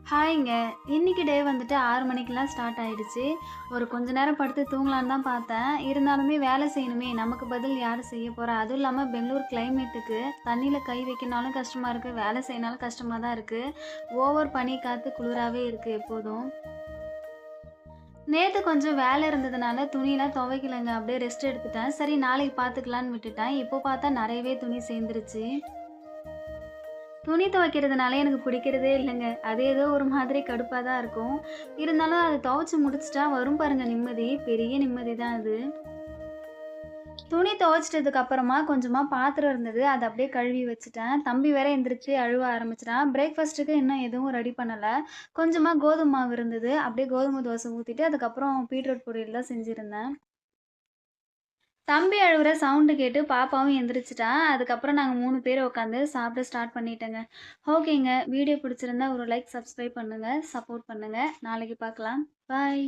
ஹாய்ங்க. இன்னைக்கு டே வந்துட்டு 6 மணிக்கெல்லாம் ஸ்டார்ட் ஆயிடுச்சு. ஒரு கொஞ்ச நேரம் படுத்து தூங்கலான்னு தான் பார்த்தேன். இருந்தாலுமே வேலை செய்யணுமே, நமக்கு பதில் யாரு செய்ய போறா? அதுவும் இல்லாம பெங்களூர் கிளைமேட்டுக்கு தண்ணீல கை வைக்கனாலும் கஷ்டமா இருக்கு, வேலை செய்யனாலும் கஷ்டமா தான் இருக்கு. ஓவர் பனி, காத்து, குளிராவே இருக்கு எப்போதும். நேத்து கொஞ்சம் வேலை இருந்ததுனால துணிலாம் துவைக்கலங்க. அப்படியே ரெஸ்ட் எடுத்துட்டேன். சரி நாளைக்கு பார்த்துக்கலான்னு விட்டுட்டேன். இப்போ பார்த்தா நெறையவே துணி சேர்ந்துருச்சு. துணி துவைக்கிறதுனாலே எனக்கு பிடிக்கிறதே இல்லங்க. அது ஏதோ ஒரு மாதிரி கடுப்பா தான் இருக்கும். இருந்தாலும் அத துவைச்சு முடிச்சுட்டா வரும் பாருங்க நிம்மதி. பெரிய நிம்மதி தான் அது. துணி துவைச்சிட்டதுக்கு அப்புறமா கொஞ்சமா பாத்திரம் இருந்தது. அத அப்படியே கழுவி வச்சுட்டேன். தம்பி வேற எந்திரிச்சு அழுவ ஆரம்பிச்சுட்டான். பிரேக்ஃபாஸ்ட்டுக்கு இன்னும் எதுவும் ரெடி பண்ணல. கொஞ்சமா கோதும மாவு இருந்தது. அப்படியே கோதுமை தோசை ஊத்திட்டு, அதுக்கப்புறம் பீட்ரூட் பொரியல் தான் செஞ்சிருந்தேன். தம்பி அழுவுற சவுண்டு கேட்டு பாப்பாவும் எந்திரிச்சுட்டா. அதுக்கப்புறம் நாங்க 3 பேரும் உட்காந்து சாப்பிட ஸ்டார்ட் பண்ணிட்டேங்க. ஓகேங்க. வீடியோ பிடிச்சிருந்தா ஒரு லைக், சப்ஸ்கிரைப் பண்ணுங்க. சப்போர்ட் பண்ணுங்க. நாளைக்கு பார்க்கலாம். பாய்.